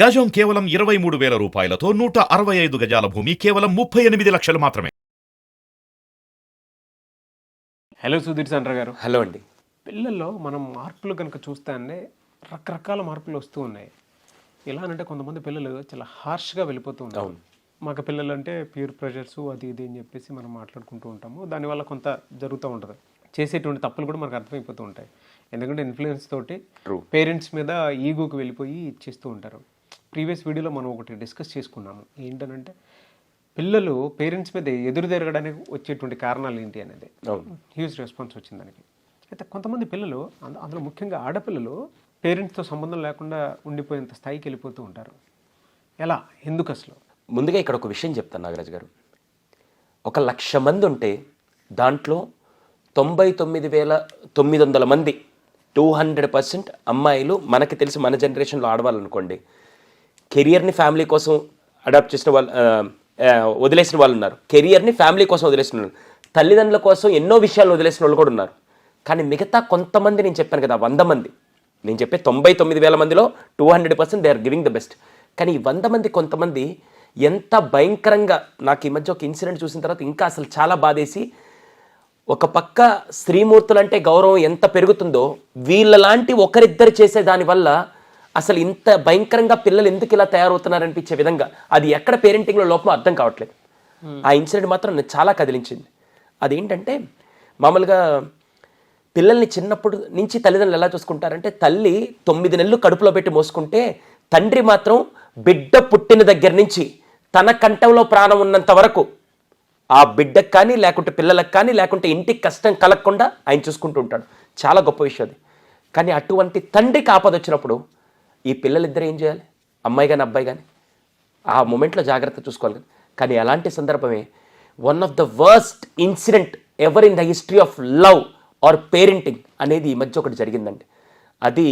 గజం కేవలం 23,000 రూపాయలతో 165 గజాల భూమి కేవలం 38 లక్షలు మాత్రమే. హలో సుధీర్ చంద్ర గారు. హలో అండి. పిల్లల్లో మనం మార్పులు కనుక చూస్తే అండి రకరకాల మార్పులు వస్తూ ఉన్నాయి. ఎలా అంటే కొంతమంది పిల్లలు చాలా హార్ష్గా వెళ్ళిపోతూ ఉంటారు. మాకు పిల్లలు అంటే ప్యూర్ ప్రెషర్స్ అది ఇది అని చెప్పేసి మనం మాట్లాడుకుంటూ ఉంటాము. దానివల్ల కొంత జరుగుతూ ఉంటుంది. చేసేటువంటి తప్పులు కూడా మనకు అర్థమైపోతూ ఉంటాయి. ఎందుకంటే ఇన్ఫ్లుయెన్స్ తోటి పేరెంట్స్ మీద ఈగోకి వెళ్ళిపోయి ఇచ్చేస్తూ ఉంటారు. ప్రీవియస్ వీడియోలో మనం ఒకటి డిస్కస్ చేసుకున్నాము. ఏంటనంటే పిల్లలు పేరెంట్స్ మీద ఎదురు తిరగడానికి వచ్చేటువంటి కారణాలు ఏంటి అనేది హ్యూజ్ రెస్పాన్స్ వచ్చింది దానికి. అయితే కొంతమంది పిల్లలు అందులో ముఖ్యంగా ఆడపిల్లలు పేరెంట్స్తో సంబంధం లేకుండా ఉండిపోయేంత స్థాయికి వెళ్ళిపోతూ ఉంటారు. ఎలా, ఎందుకు అసలు? ముందుగా ఇక్కడ ఒక విషయం చెప్తాను నాగరాజు గారు. 1,00,000 మంది ఉంటే దాంట్లో 99,900 మంది 200% అమ్మాయిలు. మనకి తెలిసి మన జనరేషన్లో ఆడవాళ్ళు అనుకోండి, కెరియర్ని ఫ్యామిలీ కోసం అడాప్ట్ చేసిన వాళ్ళు, వదిలేసిన వాళ్ళు ఉన్నారు. కెరియర్ని ఫ్యామిలీ కోసం వదిలేసిన వాళ్ళు, తల్లిదండ్రుల కోసం ఎన్నో విషయాలు వదిలేసిన వాళ్ళు కూడా ఉన్నారు. కానీ మిగతా కొంతమంది, నేను చెప్పాను కదా 100 మంది, నేను చెప్పే 99,000 మందిలో 200% they are giving the best. కానీ ఈ 100 మంది కొంతమంది ఎంత భయంకరంగా, నాకు ఈ మధ్య ఒక ఇన్సిడెంట్ చూసిన తర్వాత ఇంకా అసలు చాలా బాధేసి, ఒక పక్క స్త్రీమూర్తులంటే గౌరవం ఎంత పెరుగుతుందో వీళ్ళలాంటి ఒకరిద్దరు చేసే దానివల్ల అసలు ఇంత భయంకరంగా పిల్లలు ఎందుకు ఇలా తయారవుతున్నారనిపించే విధంగా అది ఎక్కడ పేరెంటింగ్లో లోపం అర్థం కావట్లేదు. ఆ ఇన్సిడెంట్ మాత్రం నన్ను చాలా కదిలించింది. అదేంటంటే మామూలుగా పిల్లల్ని చిన్నప్పుడు నుంచి తల్లిదండ్రులు ఎలా చూసుకుంటారంటే, తల్లి 9 నెలలు కడుపులో పెట్టి మోసుకుంటే తండ్రి మాత్రం బిడ్డ పుట్టిన దగ్గర నుంచి తన కంఠంలో ప్రాణం ఉన్నంత వరకు ఆ బిడ్డకు కానీ, లేకుంటే పిల్లలకు కానీ, లేకుంటే ఇంటికి కష్టం కలగకుండా ఆయన చూసుకుంటూ ఉంటాడు. చాలా గొప్ప విషయం అది. కానీ అటువంటి తండ్రికి ఆపద వచ్చినప్పుడు ఈ పిల్లలిద్దరు ఏం చేయాలి? అమ్మాయి కానీ అబ్బాయి కానీ ఆ మూమెంట్లో జాగ్రత్త చూసుకోవాలి. కానీ అలాంటి సందర్భమే one of the worst incident ever in the history of love or parenting అనేది ఈ మధ్య ఒకటి జరిగిందండి. అది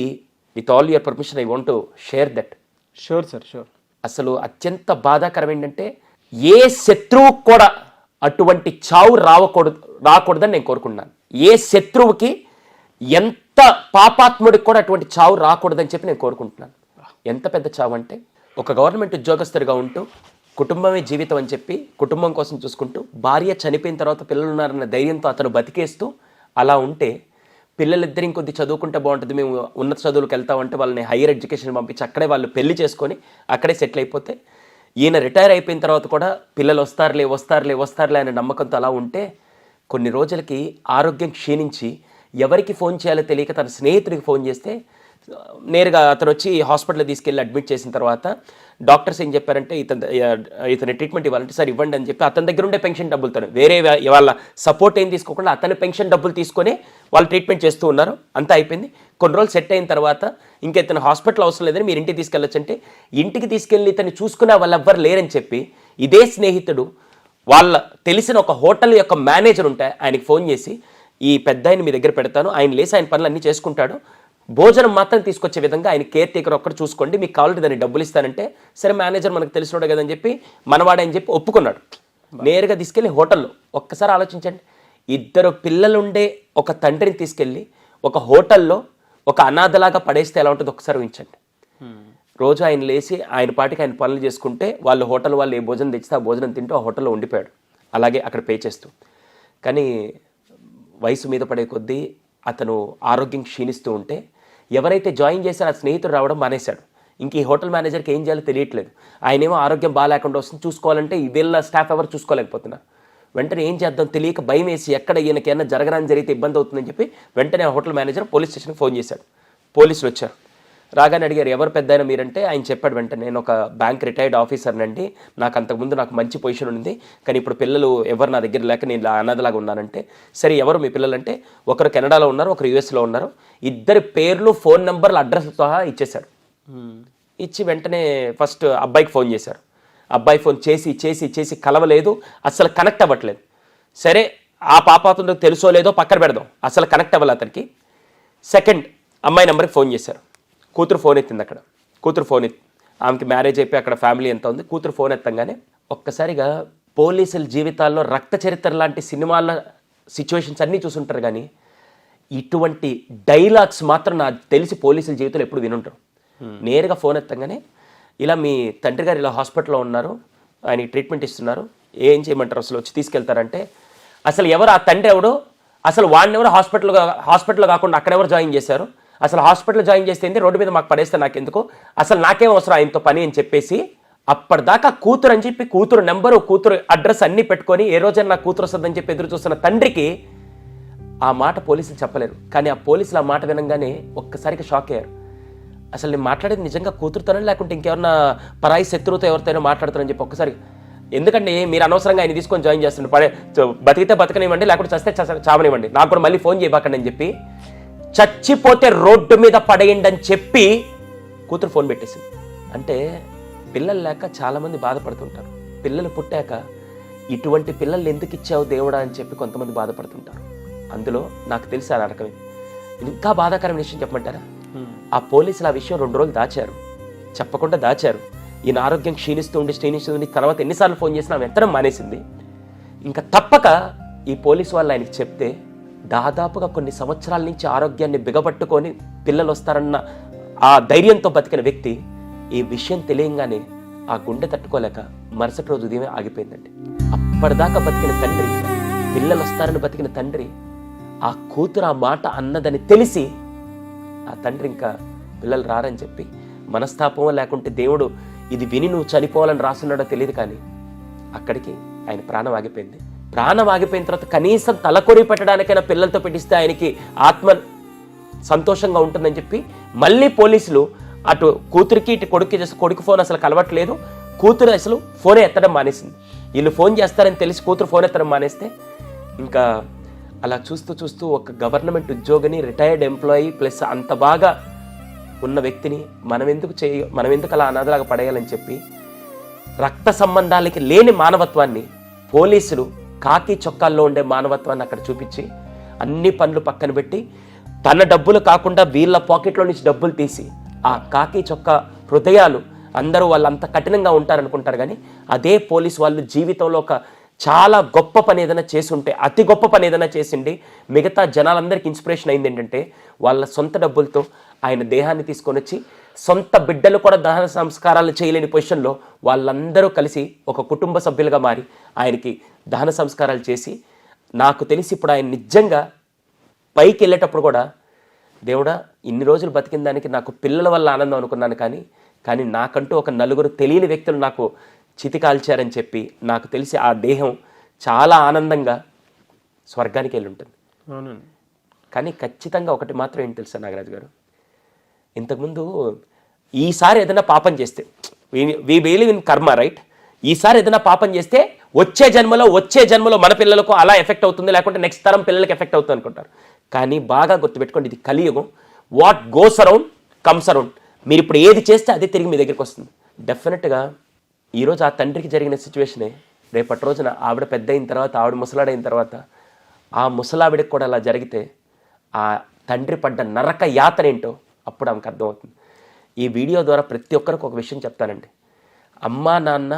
with all your permission I want to share that. Sure sir, sure. అసలు అత్యంత బాధాకరం ఏంటంటే, ఏ శత్రువు కూడా అటువంటి చావు రాకూడదని నేను కోరుకుంటున్నాను. ఏ శత్రువుకి, ఎంత పాపాత్ముడికి కూడా అటువంటి చావు రాకూడదని చెప్పి నేను కోరుకుంటున్నాను. ఎంత పెద్ద చావు అంటే, ఒక గవర్నమెంట్ ఉద్యోగస్తుడిగా ఉంటూ కుటుంబమే జీవితం అని చెప్పి కుటుంబం కోసం చూసుకుంటూ, భార్య చనిపోయిన తర్వాత పిల్లలు ఉన్నారన్న ధైర్యంతో అతను బతికేస్తూ అలా ఉంటే, పిల్లలిద్దరు ఇంకొద్ది చదువుకుంటే బాగుంటుంది, మేము ఉన్నత చదువులకు వెళ్తామంటే వాళ్ళని హైయర్ ఎడ్యుకేషన్ పంపించి అక్కడే వాళ్ళు పెళ్లి చేసుకొని అక్కడే సెటిల్ అయిపోతే, ఈయన రిటైర్ అయిపోయిన తర్వాత కూడా పిల్లలు వస్తారులే అనే నమ్మకంతో అలా ఉంటే, కొన్ని రోజులకి ఆరోగ్యం క్షీణించి ఎవరికి ఫోన్ చేయాలో తెలియక తన స్నేహితుడికి ఫోన్ చేస్తే, నేరుగా అతను వచ్చి హాస్పిటల్లో తీసుకెళ్ళి అడ్మిట్ చేసిన తర్వాత డాక్టర్స్ ఏం చెప్పారంటే, ఇతని ట్రీట్మెంట్ ఇవ్వాలంటే సరే ఇవ్వండి అని చెప్పి అతని దగ్గర ఉండే పెన్షన్ డబ్బులతో, వేరే వాళ్ళ సపోర్ట్ ఏం తీసుకోకుండా అతని పెన్షన్ డబ్బులు తీసుకొని వాళ్ళు ట్రీట్మెంట్ చేస్తూ ఉన్నారు. అంతా అయిపోయింది. కొన్ని రోజులు సెట్ అయిన తర్వాత ఇంకా ఇతను హాస్పిటల్ అవసరం లేదని మీరు ఇంటికి తీసుకెళ్ళొచ్చు అంటే, ఇంటికి తీసుకెళ్ళి ఇతన్ని చూసుకునే వాళ్ళు ఎవ్వరు లేరని చెప్పి ఇదే స్నేహితుడు వాళ్ళ తెలిసిన ఒక హోటల్ యొక్క మేనేజర్ ఉంటే ఆయనకి ఫోన్ చేసి, ఈ పెద్ద ఆయన మీ దగ్గర పెడతాను, ఆయన లేసి ఆయన పనులు అన్నీ చేసుకుంటాడు, భోజనం మాత్రం తీసుకొచ్చే విధంగా ఆయన కేర్ టేకర్ ఒక్కరు చూసుకోండి, మీకు కావాలంటే దాన్ని డబ్బులు ఇస్తానంటే, సరే మేనేజర్ మనకు తెలిసినోడే కదని చెప్పి మనవాడని చెప్పి ఒప్పుకున్నాడు. నేరుగా తీసుకెళ్ళి హోటల్లో, ఒక్కసారి ఆలోచించండి, 2 పిల్లలుండే ఒక తండ్రిని తీసుకెళ్ళి ఒక హోటల్లో ఒక అనాథలాగా పడేస్తే ఎలా ఉంటుందో ఒకసారి ఊహించండి. రోజు ఆయన లేచి ఆయన పాటికి ఆయన పనులు చేసుకుంటే, వాళ్ళు హోటల్ వాళ్ళు ఏ భోజనం తెచ్చితే ఆ భోజనం తింటూ ఆ హోటల్లో ఉండిపోయాడు, అలాగే అక్కడ పే చేస్తూ. కానీ వయసు మీద పడే కొద్దీ అతను ఆరోగ్యం క్షీణిస్తూ ఉంటే, ఎవరైతే జాయిన్ చేశారో ఆ స్నేహితుడు రావడం మానేశాడు. ఇంక ఈ హోటల్ మేనేజర్కి ఏం చేయాలో తెలియట్లేదు. ఆయనేమో ఆరోగ్యం బాగాలేకుండా వస్తుంది, చూసుకోవాలంటే వీళ్ళ స్టాఫ్ ఎవరు చూసుకోలేకపోతున్నారు. వెంటనే ఏం చేద్దాం తెలియక భయం వేసి, ఎక్కడ ఈయనకైనా జరగడానికి జరిగితే ఇబ్బంది అవుతుందని చెప్పి వెంటనే ఆ హోటల్ మేనేజర్ పోలీస్ స్టేషన్కి ఫోన్ చేశాడు. పోలీసులు వచ్చారు. రాగానే అడిగారు, ఎవరు పెద్ద అయినా మీరంటే ఆయన చెప్పాడు వెంటనే, నేను ఒక బ్యాంక్ రిటైర్డ్ ఆఫీసర్నండి, నాకు అంతకుముందు నాకు మంచి పొజిషన్ ఉంది, కానీ ఇప్పుడు పిల్లలు ఎవరు నా దగ్గర లేక నేను అనాథలాగా ఉన్నానంటే, సరే ఎవరు మీ పిల్లలు అంటే, ఒకరు కెనడాలో ఉన్నారు, ఒకరు యూఎస్లో ఉన్నారు, 2 పేర్లు ఫోన్ నెంబర్లు అడ్రస్ సహా ఇచ్చేశాడు. ఇచ్చి వెంటనే ఫస్ట్ అబ్బాయికి ఫోన్ చేశారు. అబ్బాయి ఫోన్ చేసి కలవలేదు, అసలు కనెక్ట్ అవ్వట్లేదు. సరే ఆ పాపాతుందో తెలుసో లేదో పక్కన పెడదాం, అసలు కనెక్ట్ అవ్వాలి అతనికి. సెకండ్ అమ్మాయి నెంబర్కి ఫోన్ చేశారు. కూతురు ఫోన్ ఎత్తింది. అక్కడ కూతురు ఫోన్ ఎత్తి, ఆమెకి మ్యారేజ్ అయిపోయి అక్కడ ఫ్యామిలీ ఎంత ఉంది, కూతురు ఫోన్ ఎత్తంగానే ఒక్కసారిగా పోలీసుల జీవితాల్లో రక్త చరిత్ర లాంటి సినిమాల సిచ్యువేషన్స్ అన్నీ చూసుంటారు, కానీ ఇటువంటి డైలాగ్స్ మాత్రం నాకు తెలిసి పోలీసుల జీవితంలో ఎప్పుడు వినుంటారు. నేరుగా ఫోన్ ఎత్తంగానే ఇలా మీ తండ్రి గారు ఇలా హాస్పిటల్లో ఉన్నారు, ఆయనకి ట్రీట్మెంట్ ఇస్తున్నారు, ఏం చేయమంటారు, అసలు వచ్చి తీసుకెళ్తారంటే అసలు ఎవరు ఆ తండ్రి ఎవడు, అసలు వాడిని ఎవరు హాస్పిటల్లో కాకుండా అక్కడెవరు జాయిన్ చేశారు, అసలు హాస్పిటల్ జాయిన్ చేస్తే ఏంటి, రోడ్డు మీద మాకు పడేస్తే నాకెందుకు, అసలు నాకేం అవసరం ఆయనతో పని అని చెప్పేసి అప్పటిదాకా కూతురు అని చెప్పి కూతురు నెంబరు కూతురు అడ్రస్ అన్నీ పెట్టుకొని ఏ రోజైనా నా కూతురు వస్తుందని చెప్పి ఎదురు చూస్తున్న తండ్రికి ఆ మాట పోలీసులు చెప్పలేరు. కానీ ఆ పోలీసులు ఆ మాట వినంగానే ఒక్కసారికి షాక్ అయ్యారు. అసలు నేను మాట్లాడేది నిజంగా కూతురుతోనే లేకుంటే ఇంకెవరన్నా పరాయి శత్రువుతో ఎవరితోనో మాట్లాడుతారని చెప్పి ఒక్కసారి, ఎందుకంటే మీరు అనవసరంగా ఆయన తీసుకొని జాయిన్ చేస్తుండే, బతికితే బతకనివ్వండి లేకపోతే చస్తే చావనివ్వండి, నాకు కూడా మళ్ళీ ఫోన్ చేయబాకండి అని చెప్పి, చచ్చిపోతే రోడ్డు మీద పడేయండి అని చెప్పి కూతురు ఫోన్ పెట్టేసింది. అంటే పిల్లలు లేక చాలామంది బాధపడుతుంటారు. పిల్లలు పుట్టాక ఇటువంటి పిల్లల్ని ఎందుకు ఇచ్చావు దేవుడా అని చెప్పి కొంతమంది బాధపడుతుంటారు. అందులో నాకు తెలిసి ఆ రకమే. ఇంకా బాధాకరమైన విషయం చెప్పమంటారా, ఆ పోలీసులు ఆ విషయం 2 రోజులు దాచారు, చెప్పకుండా దాచారు. ఈయన ఆరోగ్యం క్షీణిస్తూ ఉండి తర్వాత ఎన్నిసార్లు ఫోన్ చేసినా ఆమె ఎత్తడం మానేసింది. ఇంకా తప్పక ఈ పోలీసు వాళ్ళు ఆయనకి చెప్తే దాదాపుగా కొన్ని సంవత్సరాల నుంచి ఆరోగ్యాన్ని బిగబట్టుకొని పిల్లలు వస్తారన్న ఆ ధైర్యంతో బతికిన వ్యక్తి ఈ విషయం తెలియంగానే ఆ గుండె తట్టుకోలేక మరుసటి రోజు ఉదయమే ఆగిపోయిందండి. అప్పటిదాకా బతికిన తండ్రి, పిల్లలు వస్తారని బతికిన తండ్రి, ఆ కూతురు ఆ మాట అన్నదని తెలిసి ఆ తండ్రి ఇంకా పిల్లలు రారని చెప్పి మనస్తాపం లేకుంటే దేవుడు ఇది విని నువ్వు చనిపోవాలని రాస్తున్నాడో తెలియదు, కానీ అక్కడికి ఆయన ప్రాణం ఆగిపోయింది. ప్రాణం ఆగిపోయిన తర్వాత కనీసం తలకొరి పెట్టడానికైనా పిల్లలతో పెట్టిస్తే ఆయనకి ఆత్మ సంతోషంగా ఉంటుందని చెప్పి మళ్ళీ పోలీసులు అటు కూతురికి ఇటు కొడుకు చేస్తే కొడుకు ఫోన్ అసలు కలవట్లేదు, కూతురు అసలు ఫోనే ఎత్తడం మానేసింది. వీళ్ళు ఫోన్ చేస్తారని తెలిసి కూతురు ఫోన్ ఎత్తడం మానేస్తే ఇంకా అలా చూస్తూ ఒక గవర్నమెంట్ ఉద్యోగిని, రిటైర్డ్ ఎంప్లాయీ ప్లస్ అంత బాగా ఉన్న వ్యక్తిని మనం ఎందుకు అలా అనాథలాగా పడేయాలని చెప్పి రక్త సంబంధాలకి లేని మానవత్వాన్ని పోలీసులు కాకి చొక్కాల్లో ఉండే మానవత్వాన్ని అక్కడ చూపించి అన్ని పనులు పక్కన పెట్టి తన డబ్బులు కాకుండా వీళ్ళ పాకెట్లో నుంచి డబ్బులు తీసి ఆ కాకి చొక్కా హృదయాలు అందరూ వాళ్ళు అంత కఠినంగా ఉంటారనుకుంటారు, కానీ అదే పోలీసు వాళ్ళు జీవితంలో ఒక చాలా గొప్ప పని ఏదైనా చేసుంటే, అతి గొప్ప పని ఏదైనా చేసిండి మిగతా జనాలందరికీ ఇన్స్పిరేషన్ అయింది ఏంటంటే వాళ్ళ సొంత డబ్బులతో ఆయన దేహాన్ని తీసుకొని వచ్చి సొంత బిడ్డలు కూడా దహన సంస్కారాలు చేయలేని పొజిషన్లో వాళ్ళందరూ కలిసి ఒక కుటుంబ సభ్యులుగా మారి ఆయనకి దహన సంస్కారాలు చేసి, నాకు తెలిసి ఇప్పుడు ఆయన నిజంగా పైకి వెళ్ళేటప్పుడు కూడా దేవుడా ఇన్ని రోజులు బతికిన దానికి నాకు పిల్లల వల్ల ఆనందం అనుకున్నాను, కానీ నాకంటూ ఒక నలుగురు తెలియని వ్యక్తులు నాకు చితి కాల్చారని చెప్పి నాకు తెలిసి ఆ దేహం చాలా ఆనందంగా స్వర్గానికి వెళ్ళి ఉంటుంది. అవునండి. కానీ ఖచ్చితంగా ఒకటి మాత్రం ఏంటి తెలుసా నాగరాజు గారు, ఇంతకుముందు ఈసారి ఏదైనా పాపం చేస్తే we believe in karma right, ఈసారి ఏదైనా పాపం చేస్తే వచ్చే జన్మలో మన పిల్లలకు అలా ఎఫెక్ట్ అవుతుంది, లేకుంటే నెక్స్ట్ తరం పిల్లలకి ఎఫెక్ట్ అవుతుంది అనుకుంటారు. కానీ బాగా గుర్తుపెట్టుకోండి, ఇది కలియుగం. What goes around comes around. మీరు ఇప్పుడు ఏది చేస్తే అదే తిరిగి మీ దగ్గరికి వస్తుంది. డెఫినెట్గా ఈరోజు ఆ తండ్రికి జరిగిన సిచ్యువేషనే రేపటి రోజున ఆవిడ పెద్ద అయిన తర్వాత, ఆవిడ ముసలాడైన తర్వాత ఆ ముసలావిడికి కూడా అలా జరిగితే ఆ తండ్రి పడ్డ నరక యాతన ఏంటో అప్పుడు ఆమెకు అర్థమవుతుంది. ఈ వీడియో ద్వారా ప్రతి ఒక్కరికి ఒక విషయం చెప్తానండి, అమ్మా నాన్న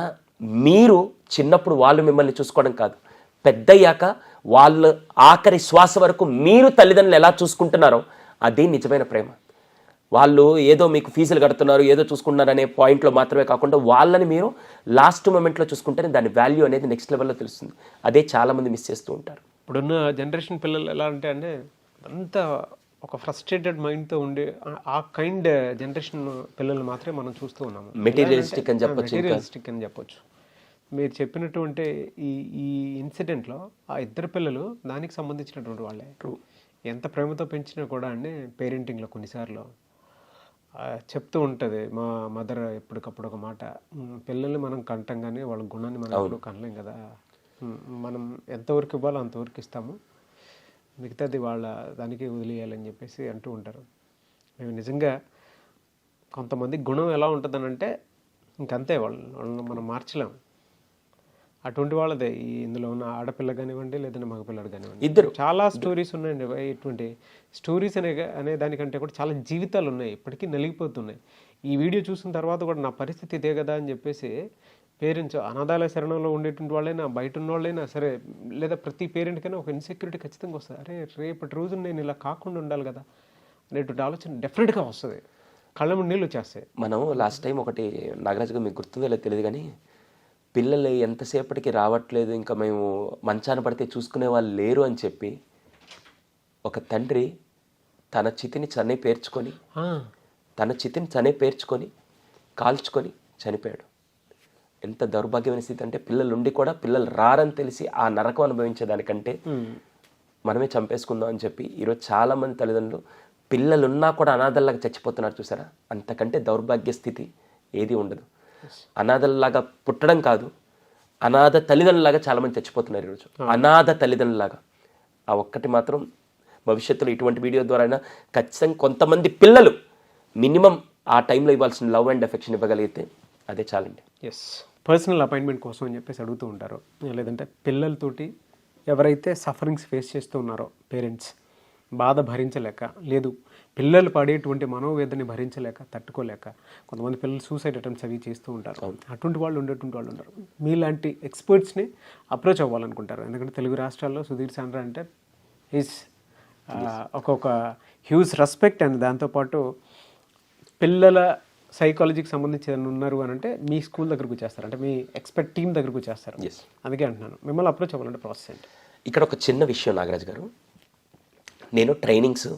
మీరు చిన్నప్పుడు వాళ్ళు మిమ్మల్ని చూసుకోవడం కాదు, పెద్దయ్యాక వాళ్ళు ఆఖరి శ్వాస వరకు మీరు తల్లిదండ్రులు ఎలా చూసుకుంటున్నారో అది నిజమైన ప్రేమ. వాళ్ళు ఏదో మీకు ఫీజులు కడుతున్నారు, ఏదో చూసుకుంటున్నారు అనే పాయింట్లో మాత్రమే కాకుండా వాళ్ళని మీరు లాస్ట్ మూమెంట్లో చూసుకుంటేనే దాని వాల్యూ అనేది నెక్స్ట్ లెవెల్లో తెలుస్తుంది. అదే చాలామంది మిస్ చేస్తూ ఉంటారు. ఇప్పుడున్న జనరేషన్ పిల్లలు ఎలా అంటే అంత ఒక ఫ్రస్ట్రేటెడ్ మైండ్తో ఉండే ఆ కైండ్ జనరేషన్ పిల్లలు మాత్రమే మనం చూస్తూ ఉన్నాము. మెటీరియలిస్టిక్ అని చెప్పొచ్చు. మీరు చెప్పినటువంటి ఈ ఇన్సిడెంట్లో ఆ ఇద్దరు పిల్లలు దానికి సంబంధించినటువంటి వాళ్ళే. ఎంత ప్రేమతో పెంచినా కూడా పేరెంటింగ్లో కొన్నిసార్లు చెప్తూ ఉంటుంది మా మదర్ ఎప్పటికప్పుడు ఒక మాట, పిల్లల్ని మనం కంటాం కానీ వాళ్ళ గుణాన్ని మనం ఎప్పుడు కనలేం కదా, మనం ఎంతవరకు ఇవ్వాలో అంతవరకు ఇస్తాము, మిగతాది వాళ్ళ దానికి వదిలేయాలని చెప్పేసి అంటూ ఉంటారు. మేము నిజంగా కొంతమంది గుణం ఎలా ఉంటుందనంటే ఇంకంతే, వాళ్ళని మనం మార్చలేం. అటువంటి వాళ్ళదే ఇందులో ఉన్న ఆడపిల్ల కానివ్వండి లేదంటే మగపిల్లడు కానివ్వండి, ఇద్దరు చాలా స్టోరీస్ ఉన్నాయండి. ఇటువంటి స్టోరీస్ అనే దానికంటే కూడా చాలా జీవితాలు ఉన్నాయి, ఇప్పటికీ నలిగిపోతున్నాయి. ఈ వీడియో చూసిన తర్వాత కూడా నా పరిస్థితి ఇదే కదా అని చెప్పేసి పేరెంట్స్, అనాథాలయ శరణంలో ఉండేటువంటి వాళ్ళైనా బయట ఉన్న వాళ్ళైనా సరే, లేదా ప్రతి పేరెంట్కైనా ఒక ఇన్సెక్యూరిటీ ఖచ్చితంగా వస్తుంది. అరే రేపటి రోజు నేను ఇలా కాకుండా ఉండాలి కదా అనేటువంటి ఆలోచన డెఫినెట్గా వస్తుంది. కళ్ళ ముందు నీళ్ళు వచ్చేస్తాయి. మనం లాస్ట్ టైం ఒకటి నాగరాజు గారు మీకు గుర్తుందో లేదో తెలియదు కానీ పిల్లలు ఎంతసేపటికి రావట్లేదు, ఇంకా మేము మంచాన పడితే చూసుకునే వాళ్ళు లేరు అని చెప్పి ఒక తండ్రి తన చితిని పేర్చుకొని కాల్చుకొని చనిపోయాడు. ఎంత దౌర్భాగ్యమైన స్థితి అంటే పిల్లలు ఉండి కూడా పిల్లలు రారని తెలిసి ఆ నరకం అనుభవించేదానికంటే మనమే చంపేసుకుందాం అని చెప్పి ఈరోజు చాలామంది తల్లిదండ్రులు పిల్లలున్నా కూడా అనాథల్లాగా చచ్చిపోతున్నారు. చూసారా? అంతకంటే దౌర్భాగ్య స్థితి ఏది ఉండదు. అనాథల్లాగా పుట్టడం కాదు, అనాథ తల్లిదండ్రులాగా చాలామంది చచ్చిపోతున్నారు ఈరోజు. అనాథ తల్లిదండ్రులాగా. ఆ ఒక్కటి మాత్రం భవిష్యత్తులో ఇటువంటి వీడియో ద్వారా ఖచ్చితంగా కొంతమంది పిల్లలు మినిమం ఆ టైంలో ఇవ్వాల్సిన లవ్ అండ్ ఎఫెక్షన్ ఇవ్వగలిగితే అదే చాలండి. ఎస్, పర్సనల్ అపాయింట్మెంట్ కోసం అని చెప్పేసి అడుగుతూ ఉంటారు. లేదంటే పిల్లలతోటి ఎవరైతే సఫరింగ్స్ ఫేస్ చేస్తూ ఉన్నారో పేరెంట్స్, బాధ భరించలేక, లేదు పిల్లలు పడేటువంటి మనోవేదనని భరించలేక, తట్టుకోలేక కొంతమంది పిల్లలు సూసైడ్ అటెంప్ట్స్ అవి చేస్తూ ఉంటారు. అటువంటి వాళ్ళు ఉన్నారు. మీలాంటి ఎక్స్పర్ట్స్ని అప్రోచ్ అవ్వాలనుకుంటారు. ఎందుకంటే తెలుగు రాష్ట్రాల్లో సుధీర్ సాండ్రా అంటే ఈజ్ ఒక్కొక్క హ్యూజ్ రెస్పెక్ట్. అండ్ దాంతోపాటు పిల్లల సైకాలజీకి సంబంధించి ఏదైనా ఉన్నారు అని అంటే మీ స్కూల్ దగ్గరకు వచ్చేస్తారు, అంటే మీ ఎక్స్పర్ట్ టీం దగ్గరకు వచ్చేస్తారు. అందుకే అంటున్నాను, మిమ్మల్ని అప్రోచ్ అవ్వాలంటే ప్రాసెస్ ఏంటి? ఇక్కడ ఒక చిన్న విషయం నాగరాజు గారు, నేను ట్రైనింగ్స్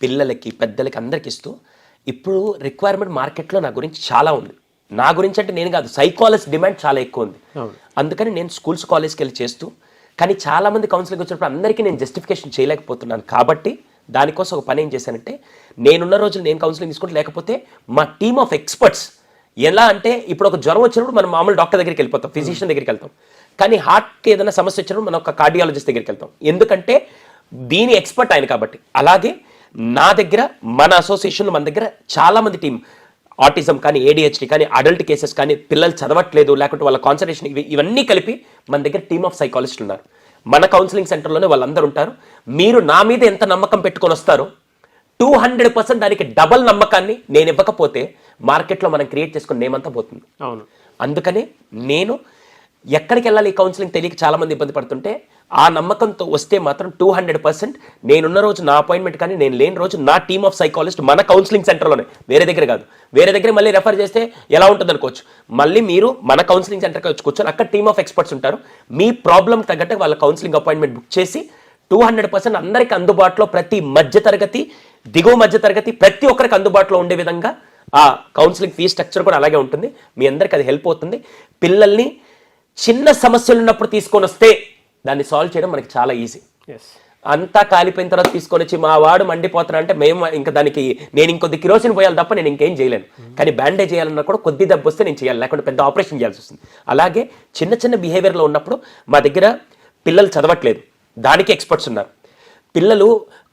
పిల్లలకి పెద్దలకి అందరికి ఇస్తూ ఇప్పుడు రిక్వైర్మెంట్ మార్కెట్లో నా గురించి చాలా ఉంది. నా గురించి అంటే నేను కాదు, సైకాలజీ డిమాండ్ చాలా ఎక్కువ ఉంది. అందుకని నేను స్కూల్స్ కాలేజ్కి వెళ్ళి చేస్తూ, కానీ చాలామంది కౌన్సిలింగ్ వచ్చినప్పుడు అందరికీ నేను జస్టిఫికేషన్ చేయలేకపోతున్నాను. కాబట్టి దానికోసం ఒక పని ఏం చేశానంటే, నేనున్న రోజులు నేను కౌన్సిలింగ్ తీసుకుంటే, లేకపోతే మా టీమ్ ఆఫ్ ఎక్స్పర్ట్స్ ఎలా అంటే ఇప్పుడు ఒక జ్వరం వచ్చినప్పుడు మనం మామూలు డాక్టర్ దగ్గరికి వెళ్ళిపోతాం, ఫిజిషియన్ దగ్గరికి వెళ్తాం. కానీ హార్ట్కి ఏదైనా సమస్య వచ్చినప్పుడు మనం ఒక కార్డియాలజిస్ట్ దగ్గరికి వెళ్తాం, ఎందుకంటే దీని ఎక్స్పర్ట్ ఆయన కాబట్టి. అలాగే నా దగ్గర మన అసోసియేషన్లో మన దగ్గర చాలామంది టీం, ఆటిజం కానీ, ADHD కానీ, అడల్ట్ కేసెస్ కానీ, పిల్లలు చదవట్లేదు లేకుంటే వాళ్ళ కాన్సన్ట్రేషన్, ఇవన్నీ కలిపి మన దగ్గర టీమ్ ఆఫ్ సైకాలజిస్టులు ఉన్నారు. మన కౌన్సిలింగ్ సెంటర్లోనే వాళ్ళందరూ ఉంటారు. మీరు నా మీద ఎంత నమ్మకం పెట్టుకొని వస్తారో 200% దానికి డబల్ నమ్మకాన్ని నేను ఇవ్వకపోతే మార్కెట్లో మనం క్రియేట్ చేసుకుని నేమంతా పోతుంది. అవును, అందుకనే నేను ఎక్కడికి వెళ్ళాలి ఈ కౌన్సిలింగ్ తెలియక చాలామంది ఇబ్బంది పడుతుంటే, ఆ నమ్మకంతో వస్తే మాత్రం 200% నేనున్న రోజు నా అపాయింట్మెంట్ కానీ, నేను లేని రోజు నా టీమ్ ఆఫ్ సైకాలజిస్ట్ మన కౌన్సిలింగ్ సెంటర్లోనే, వేరే దగ్గర కాదు. వేరే దగ్గర మళ్ళీ రెఫర్ చేస్తే ఎలా ఉంటుంది అనుకోవచ్చు. మళ్ళీ మీరు మన కౌన్సిలింగ్ సెంటర్కి వచ్చి కూర్చొని అక్కడ టీమ్ ఆఫ్ ఎక్స్పర్ట్స్ ఉంటారు. మీ ప్రాబ్లం తగ్గట్టు వాళ్ళ కౌన్సిలింగ్ అపాయింట్మెంట్ బుక్ చేసి 200% అందరికీ అందుబాటులో, ప్రతి మధ్యతరగతి, దిగువ మధ్యతరగతి ప్రతి ఒక్కరికి అందుబాటులో ఉండే విధంగా ఆ కౌన్సిలింగ్ ఫీ స్ట్రక్చర్ కూడా అలాగే ఉంటుంది. మీ అందరికీ అది హెల్ప్ అవుతుంది. పిల్లల్ని చిన్న సమస్యలు ఉన్నప్పుడు తీసుకొని వస్తే దాన్ని సాల్వ్ చేయడం మనకి చాలా ఈజీ. అంతా కాలిపోయిన తర్వాత తీసుకొని వచ్చి మా వాడు మండిపోతాడు అంటే మేము ఇంకా దానికి నేను ఇంకొద్ది కిరోసిన్ పోయాలి తప్ప నేను ఇంకేం చేయలేను. కానీ బ్యాండేజ్ చేయాలన్నా కూడా కొద్ది దెబ్బ వస్తే నేను చేయాలి, లేకుంటే పెద్ద ఆపరేషన్ చేయాల్సి వస్తుంది. అలాగే చిన్న చిన్న బిహేవియర్లో ఉన్నప్పుడు మా దగ్గర పిల్లలు చదవట్లేదు, దానికి ఎక్స్పర్ట్స్ ఉన్నారు. పిల్లలు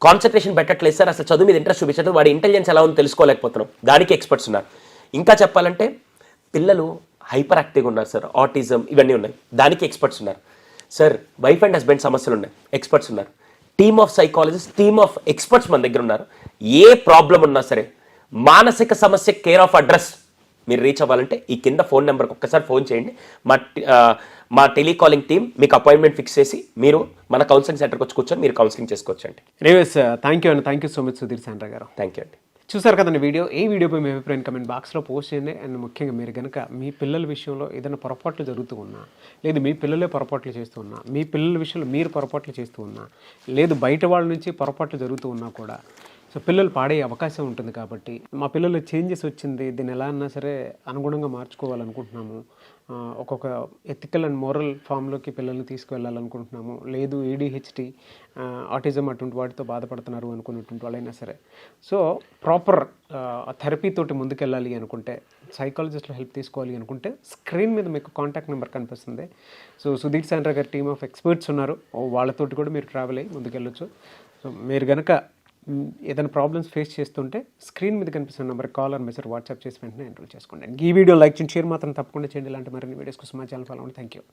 కాన్సన్ట్రేషన్ పెట్టట్లేదు సార్, అసలు చదువు మీద ఇంట్రెస్ట్ చూపించడం, వాడి ఇంటెలిజెన్స్ ఎలా ఉందో తెలుసుకోలేకపోతున్నాం, దానికి ఎక్స్పర్ట్స్ ఉన్నారు. ఇంకా చెప్పాలంటే పిల్లలు హైపర్ యాక్టివ్గా ఉన్నారు సార్, ఆటిజం ఇవన్నీ ఉన్నాయి, దానికి ఎక్స్పర్ట్స్ ఉన్నారు. సార్ వైఫ్ అండ్ హస్బెండ్ సమస్యలు ఉన్నాయి, ఎక్స్పర్ట్స్ ఉన్నారు. Team of psychologist, team of experts మన దగ్గర ఉన్నారు. ఏ ప్రాబ్లం ఉన్నా సరే, మానసిక సమస్య కేర్ ఆఫ్ అడ్రస్ మీరు రీచ్ అవ్వాలంటే ఈ కింద ఫోన్ నెంబర్కి ఒక్కసారి ఫోన్ చేయండి. మా టెలికాలింగ్ టీం మీకు అపాయింట్మెంట్ ఫిక్స్ చేసి మీరు మన కౌన్సిలింగ్ సెంటర్కి వచ్చి కూర్చొని మీరు కౌన్సిలింగ్ చేసుకోవచ్చు అండి. రేవేస్, థ్యాంక్ యూ అండి, thank you so much Sudheer Sandra గారు. థ్యాంక్ యూ అండి. చూసారు కదండి వీడియో. ఈ వీడియోపై మీ అభిప్రాయం కమెంట్ బాక్స్లో పోస్ట్ చేయండి. అండ్ ముఖ్యంగా మీరు కనుక మీ పిల్లల విషయంలో ఏదైనా పొరపాట్లు జరుగుతూ ఉన్నా, లేదు మీ పిల్లలే పొరపాట్లు చేస్తూ ఉన్నా, మీ పిల్లల విషయంలో మీరు పొరపాట్లు చేస్తూ ఉన్నా, లేదు బయట వాళ్ళ నుంచి పొరపాట్లు జరుగుతూ ఉన్నా కూడా, సో పిల్లలు పాడే అవకాశం ఉంటుంది. కాబట్టి మా పిల్లలు చేంజెస్ వచ్చింది, దీన్ని ఎలా అన్నా సరే అనుగుణంగా మార్చుకోవాలనుకుంటున్నాము, ఒక్కొక్క ఎథికల్ అండ్ మోరల్ ఫామ్లోకి పిల్లల్ని తీసుకువెళ్ళాలనుకుంటున్నాము, లేదు ADHD, ఆటిజం అటువంటి వాటితో బాధపడుతున్నారు అనుకున్నటువంటి వాళ్ళైనా సరే, సో ప్రాపర్ థెరపీతోటి ముందుకెళ్ళాలి అనుకుంటే, సైకాలజిస్ట్లో హెల్ప్ తీసుకోవాలి అనుకుంటే స్క్రీన్ మీద మీకు కాంటాక్ట్ నెంబర్ కనిపిస్తుంది. సో సుధీర్ సాండ్రా గారి టీమ్ ఆఫ్ ఎక్స్పర్ట్స్ ఉన్నారు, వాళ్ళతోటి కూడా మీరు ట్రావెల్ అయ్యి ముందుకెళ్ళొచ్చు. సో మీరు కనుక ఏదైనా ప్రాబ్లమ్స్ ఫేస్ చేస్తుంటే స్క్రీన్ మీద కనిపిస్తున్న number call or message WhatsApp చేసి వెంటనే ఎన్రోల్ చేసుకోండి. ఈ వీడియో లైక్ చేయండి, షేర్ మాత్రం తప్పకుండా చేయండి. ఇలాంటి మరిన్ని వీడియోస్ కోసం మా ఛానల్ ఫాలో అవ్వండి. Thank you.